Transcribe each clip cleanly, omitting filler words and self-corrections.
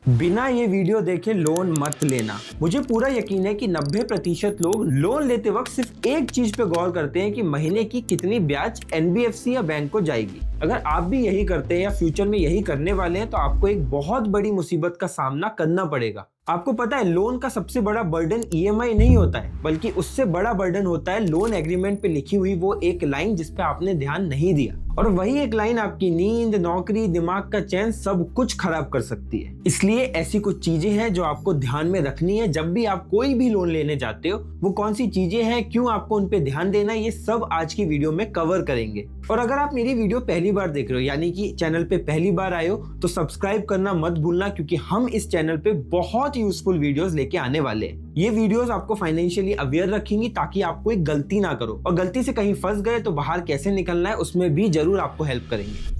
बिना ये वीडियो देखे लोन मत लेना। मुझे पूरा यकीन है कि 90% लोग लोन लेते वक्त सिर्फ एक चीज पे गौर करते हैं कि महीने की कितनी ब्याज एनबीएफसी या बैंक को जाएगी। अगर आप भी यही करते हैं या फ्यूचर में यही करने वाले हैं तो आपको एक बहुत बड़ी मुसीबत का सामना करना पड़ेगा। आपको पता है लोन का सबसे बड़ा बर्डन ईएमआई नहीं होता है, बल्कि उससे बड़ा बर्डन होता है लोन एग्रीमेंट पे लिखी हुई वो एक लाइन जिस पे आपने ध्यान नहीं दिया। और वही एक लाइन आपकी नींद, नौकरी, दिमाग का चैन सब कुछ खराब कर सकती है। इसलिए ऐसी कुछ चीजें हैं जो आपको ध्यान में रखनी है जब भी आप कोई भी लोन लेने जाते हो। वो कौन सी चीजें हैं, क्यों आपको उन पे ध्यान देना है, ये सब आज की वीडियो में कवर करेंगे। और अगर आप मेरी वीडियो पहली बार देख रहे हो यानी कि चैनल पे पहली बार आए हो तो सब्सक्राइब करना मत भूलना, क्योंकि हम इस चैनल पे बहुत यूजफुल वीडियोस लेके आने वाले हैं। ये वीडियोस आपको फाइनेंशियली अवेयर रखेंगी ताकि आप कोई गलती ना करो, और गलती से कहीं फंस गए तो बाहर कैसे निकलना है उसमें भी जरूर आपको हेल्प करेंगे।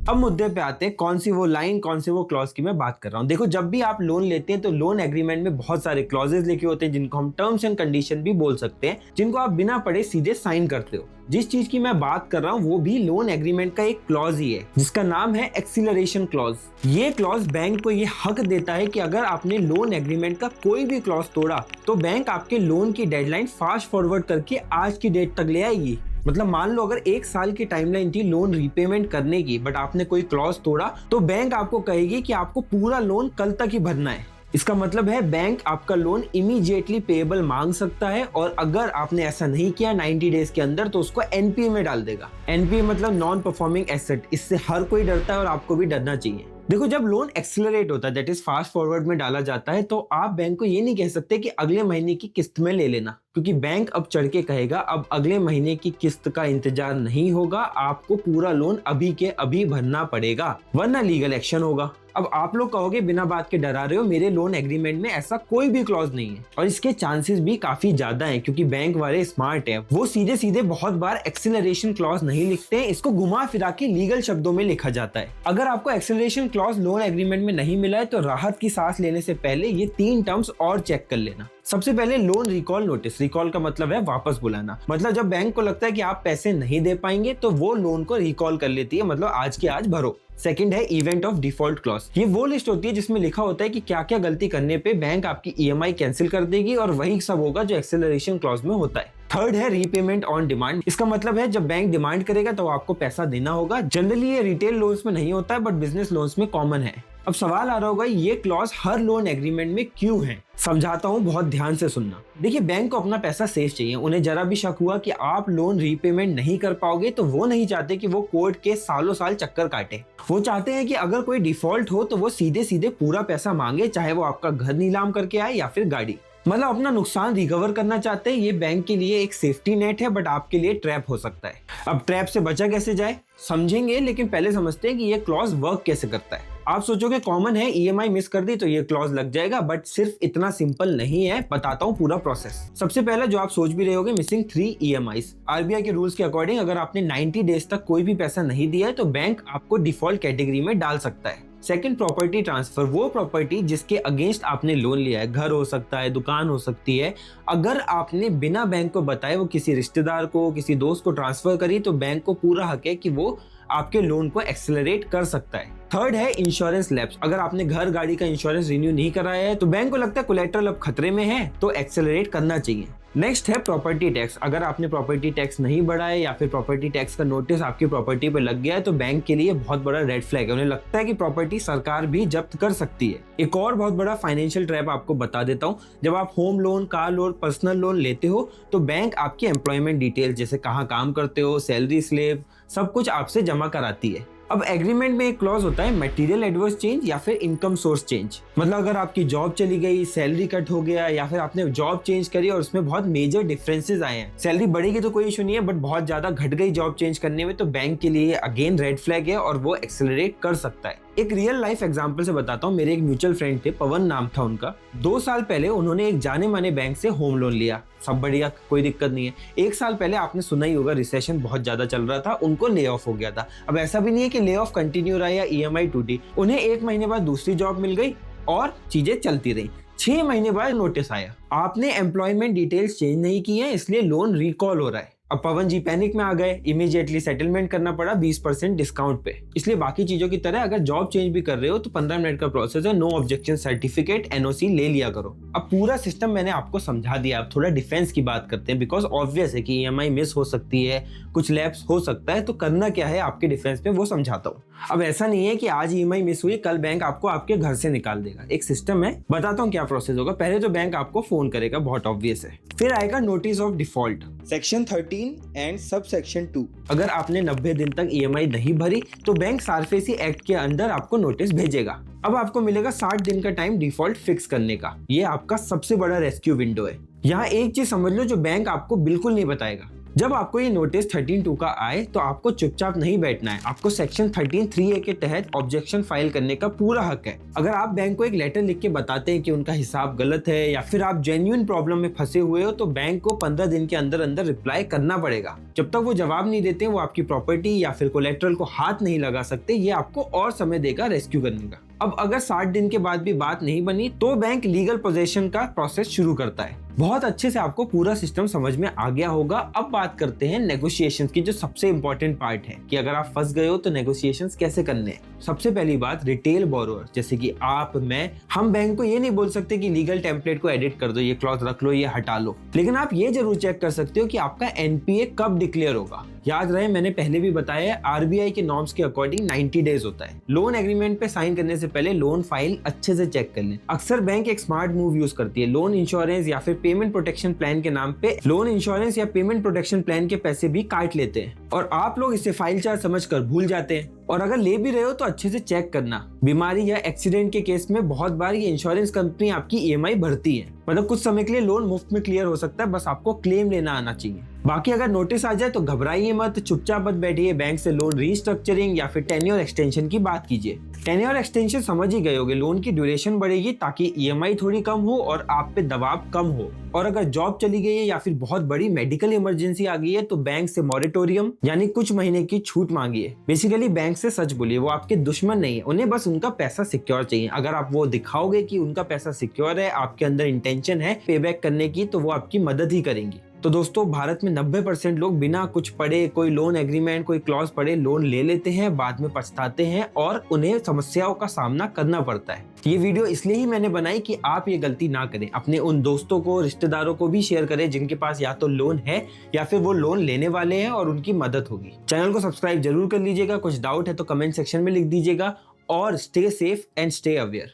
अब मुद्दे पे आते हैं, कौन सी वो लाइन, कौन से वो क्लॉज की मैं बात कर रहा हूँ। देखो, जब भी आप लोन लेते हैं तो लोन एग्रीमेंट में बहुत सारे क्लॉजेस लिखे होते हैं जिनको हम टर्म्स एंड कंडीशन भी बोल सकते हैं, जिनको आप बिना पढ़े सीधे साइन करते हो। जिस चीज की मैं बात कर रहा हूँ वो भी लोन एग्रीमेंट का एक क्लॉज ही है जिसका नाम है एक्सीलरेशन क्लॉज। ये क्लॉज बैंक को ये हक देता है कि अगर आपने लोन एग्रीमेंट का कोई भी क्लॉज तोड़ा तो बैंक आपके लोन की डेडलाइन फास्ट फॉरवर्ड करके आज की डेट तक ले आएगी। मतलब मान लो अगर 1 साल की टाइमलाइन थी लोन रीपेमेंट करने की, बट आपने कोई क्लॉज तोड़ा तो बैंक आपको कहेगी कि आपको पूरा लोन कल तक ही भरना है। इसका मतलब है बैंक आपका लोन इमीडिएटली पेएबल मांग सकता है, और अगर आपने ऐसा नहीं किया 90 डेज के अंदर तो उसको एनपीए में डाल देगा। एनपीए मतलब नॉन परफॉर्मिंग एसेट। इससे हर कोई डरता है और आपको भी डरना चाहिए। देखो, जब लोन एक्सेलरेट होता है, दैट इज फास्ट फॉरवर्ड में डाला जाता है, तो आप बैंक को ये नहीं कह सकते कि अगले महीने की किस्त में ले लेना, क्योंकि बैंक अब चढ़ के कहेगा अब अगले महीने की किस्त का इंतजार नहीं होगा, आपको पूरा लोन अभी के अभी भरना पड़ेगा, वरना लीगल एक्शन होगा। अब आप लोग कहोगे बिना बात के डरा रहे हो, मेरे लोन एग्रीमेंट में ऐसा कोई भी क्लॉज नहीं है, और इसके चांसेस भी काफी ज्यादा हैं, क्योंकि बैंक वाले स्मार्ट हैं। वो सीधे सीधे बहुत बार एक्सेलरेशन क्लॉज नहीं लिखते हैं, इसको घुमा फिरा के लीगल शब्दों में लिखा जाता है। अगर आपको एक्सेलरेशन क्लॉज लोन एग्रीमेंट में नहीं मिला है तो राहत की सांस लेने से पहले ये 3 टर्म्स और चेक कर लेना। सबसे पहले लोन रिकॉल नोटिस। रिकॉल का मतलब है वापस बुलाना। मतलब जब बैंक को लगता है कि आप पैसे नहीं दे पाएंगे तो वो लोन को रिकॉल कर लेती है, मतलब आज के आज भरो। सेकंड है इवेंट ऑफ डिफॉल्ट क्लॉज। ये वो लिस्ट होती है जिसमें लिखा होता है कि क्या क्या गलती करने पे बैंक आपकी ईएमआई कैंसिल कर देगी, और वही सब होगा जो एक्सेलरेशन क्लॉज में होता है। थर्ड है रीपेमेंट ऑन डिमांड। इसका मतलब है जब बैंक डिमांड करेगा तो आपको पैसा देना होगा। जनरली ये रिटेल लोन्स में नहीं होता है, बट बिजनेस लोन्स में कॉमन है। अब सवाल आ रहा होगा ये क्लॉज हर लोन एग्रीमेंट में क्यों है। समझाता हूँ, बहुत ध्यान से सुनना। देखिए, बैंक को अपना पैसा सेफ चाहिए। उन्हें जरा भी शक हुआ कि आप लोन रीपेमेंट नहीं कर पाओगे तो वो नहीं चाहते कि वो कोर्ट के सालों साल चक्कर काटे। वो चाहते हैं कि अगर कोई डिफॉल्ट हो तो वो सीधे सीधे पूरा पैसा मांगे, चाहे वो आपका घर नीलाम करके आए या फिर गाड़ी। मतलब अपना नुकसान रिकवर करना चाहते हैं। ये बैंक के लिए एक सेफ्टी नेट है, बट आपके लिए ट्रैप हो सकता है। अब ट्रैप से बचा कैसे जाए समझेंगे, लेकिन पहले समझते हैं कि ये क्लॉज वर्क कैसे करता है। आप सोचोगे कॉमन है, ईएमआई मिस कर दी तो ये क्लॉज लग जाएगा, बट सिर्फ इतना सिंपल नहीं है। बताता हूँ पूरा प्रोसेस। सबसे पहले जो आप सोच भी रहे होगे, मिसिंग 3 ईएमआईज। आरबीआई के रूल्स के अकॉर्डिंग अगर आपने 90 डेज तक कोई भी पैसा नहीं दिया है तो बैंक आपको डिफॉल्ट कैटेगरी में डाल सकता है। Second, property transfer. वो प्रॉपर्टी जिसके अगेंस्ट आपने लोन लिया है, घर हो सकता है, दुकान हो सकती है, अगर आपने बिना बैंक को बताए वो किसी रिश्तेदार को, किसी दोस्त को ट्रांसफर करी तो बैंक को पूरा हक है कि वो आपके लोन को एक्सेलरेट कर सकता है। थर्ड है इंश्योरेंस लैप्स। अगर आपने घर गाड़ी का इंश्योरेंस रिन्यू नहीं कराया है तो बैंक को लगता है कोलेटरल अब खतरे में है तो एक्सेलरेट करना चाहिए। नेक्स्ट है प्रॉपर्टी टैक्स। अगर आपने प्रॉपर्टी टैक्स नहीं बढ़ाया या फिर प्रॉपर्टी टैक्स का नोटिस आपकी प्रॉपर्टी पे लग गया है तो बैंक के लिए बहुत बड़ा रेड फ्लैग है। उन्हें लगता है कि प्रॉपर्टी सरकार भी जब्त कर सकती है। एक और बहुत बड़ा फाइनेंशियल ट्रैप आपको बता देता हूँ। जब आप home loan, car loan, personal loan लेते हो तो बैंक आपकी एम्प्लॉयमेंट डिटेल्स, जैसे कहाँ काम करते हो, सैलरी स्लिप, सब कुछ आपसे जमा कराती है। अब एग्रीमेंट में एक क्लॉज होता है मटेरियल एडवर्स चेंज या फिर इनकम सोर्स चेंज। मतलब अगर आपकी जॉब चली गई, सैलरी कट हो गया, या फिर आपने जॉब चेंज करी और उसमें बहुत मेजर डिफरेंसेस आए हैं। सैलरी बढ़ेगी तो कोई इशू नहीं है, बट बहुत ज्यादा घट गई जॉब चेंज करने में तो बैंक के लिए अगेन रेड फ्लैग है और वो एक्सेलरेट कर सकता है। एक रियल लाइफ एग्जांपल से बताता हूँ। मेरे एक म्यूचुअल फ्रेंड थे, पवन नाम था उनका। 2 साल पहले उन्होंने एक जाने माने बैंक से होम लोन लिया। सब बढ़िया, कोई दिक्कत नहीं है। 1 साल पहले आपने सुना ही होगा, रिसेशन बहुत ज्यादा चल रहा था, उनको ले ऑफ हो गया था। अब ऐसा भी नहीं है कि ले ऑफ कंटिन्यू रहा या ईएमआई टूटी। उन्हें 1 महीने बाद दूसरी जॉब मिल गई, और चीजें चलती रही। 6 महीने बाद नोटिस आया, आपने एम्प्लॉयमेंट डिटेल्स चेंज नहीं की है, इसलिए लोन रिकॉल हो रहा है। अब पवन जी पैनिक में आ गए, इमीडिएटली सेटलमेंट करना पड़ा 20% डिस्काउंट पे। इसलिए बाकी चीजों की तरह अगर जॉब चेंज भी कर रहे हो तो 15 मिनट का प्रोसेस है, नो ऑब्जेक्शन सर्टिफिकेट एनओसी ले लिया करो। अब पूरा सिस्टम मैंने आपको समझा दिया। अब थोड़ा डिफेंस की बात करते हैं, बिकॉज ऑब्वियस है कि ईएमआई मिस हो सकती है, कुछ लैप्स हो सकता है, तो करना क्या है आपके डिफेंस पे वो समझाता हूँ। अब ऐसा नहीं है कि आज ईएमआई मिस हुई कल बैंक आपको आपके घर से निकाल देगा। एक सिस्टम है, बताता हूँ क्या प्रोसेस होगा। पहले तो बैंक आपको फोन करेगा, बहुत ऑब्वियस है। फिर आएगा notice of default section 13 and sub section 2। अगर आपने 90 दिन तक ईएमआई नहीं भरी तो बैंक सारफेसी एक्ट के अंदर आपको नोटिस भेजेगा। अब आपको मिलेगा 60 दिन का टाइम डिफॉल्ट फिक्स करने का। ये आपका सबसे बड़ा रेस्क्यू विंडो है। यहाँ एक चीज समझ लो जो बैंक आपको बिल्कुल नहीं बताएगा। जब आपको ये नोटिस 13(2) का आए तो आपको चुपचाप नहीं बैठना है, आपको सेक्शन 13(3)(a) के तहत ऑब्जेक्शन फाइल करने का पूरा हक है। अगर आप बैंक को एक लेटर लिख के बताते हैं कि उनका हिसाब गलत है या फिर आप जेन्युइन प्रॉब्लम में फंसे हुए हो तो बैंक को 15 दिन के अंदर अंदर रिप्लाई करना पड़ेगा। जब तक वो जवाब नहीं देते वो आपकी प्रॉपर्टी या फिर कोलेटरल को हाथ नहीं लगा सकते। ये आपको और समय देगा रेस्क्यू करने का। अब अगर 60 दिन के बाद भी बात नहीं बनी तो बैंक लीगल पोजेशन का प्रोसेस शुरू करता है। बहुत अच्छे से आपको पूरा सिस्टम समझ में आ गया होगा। अब बात करते हैं नेगोशिएशंस की, जो सबसे इंपॉर्टेंट पार्ट है कि अगर आप फंस गए हो तो नेगोशिएशंस कैसे करने हैं। सबसे पहली बात, रिटेल बोरोअर जैसे कि आप, मैं, हम बैंक को ये नहीं बोल सकते कि लीगल टेम्पलेट को एडिट कर दो, ये क्लॉज रख लो, ये हटा लो। लेकिन आप ये जरूर चेक कर सकते हो कि आपका एनपीए कब डिक्लेयर होगा। याद रहे, मैंने पहले भी बताया, आरबीआई के नॉर्म्स के अकॉर्डिंग 90 डेज होता है। लोन एग्रीमेंट पे साइन करने से पहले लोन फाइल अच्छे से चेक कर लें। अक्सर बैंक एक स्मार्ट मूव यूज करती है, लोन इंश्योरेंस या फिर पेमेंट प्रोटेक्शन प्लान के नाम पे लोन इंश्योरेंस या पेमेंट प्रोटेक्शन प्लान के पैसे भी काट लेते हैं और आप लोग इसे फाइल चार्ज समझकर भूल जाते हैं। और अगर ले भी रहे हो तो अच्छे से चेक करना। बीमारी या एक्सीडेंट के केस में बहुत बार ये इंश्योरेंस कंपनी आपकी ईएमआई भरती है, मतलब कुछ समय के लिए लोन मुफ्त में क्लियर हो सकता है, बस आपको क्लेम लेना आना चाहिए। बाकी अगर नोटिस आ जाए तो घबराइए मत, चुपचाप मत बैठिए, बैंक से लोन रीस्ट्रक्चरिंग या फिर टेन्योर एक्सटेंशन की बात कीजिए। टेन्योर एक्सटेंशन समझ ही गए होगे, लोन की ड्यूरेशन बढ़ेगी ताकि ईएमआई थोड़ी कम हो और आप पे दबाव कम हो। और अगर जॉब चली गई है या फिर बहुत बड़ी मेडिकल इमरजेंसी आ गई है तो बैंक से मॉरेटोरियम यानी कुछ महीने की छूट मांगिए। बेसिकली बैंक से सच बोलिए, वो आपके दुश्मन नहीं है, उन्हें बस उनका पैसा सिक्योर चाहिए। अगर आप वो दिखाओगे कि उनका पैसा सिक्योर है, आपके अंदर इंटेंशन है पे बैक करने की, तो वो आपकी मदद ही करेंगी। तो दोस्तों, भारत में 90% लोग बिना कुछ पढ़े, कोई लोन एग्रीमेंट, कोई क्लॉज पढ़े लोन ले लेते हैं, बाद में पछताते हैं और उन्हें समस्याओं का सामना करना पड़ता है। ये वीडियो इसलिए ही मैंने बनाई कि आप ये गलती ना करें। अपने उन दोस्तों को, रिश्तेदारों को भी शेयर करें जिनके पास या तो लोन है या फिर वो लोन लेने वाले हैं और उनकी मदद होगी। चैनल को सब्सक्राइब जरूर कर लीजिएगा। कुछ डाउट है तो कमेंट सेक्शन में लिख दीजिएगा और stay safe and stay aware.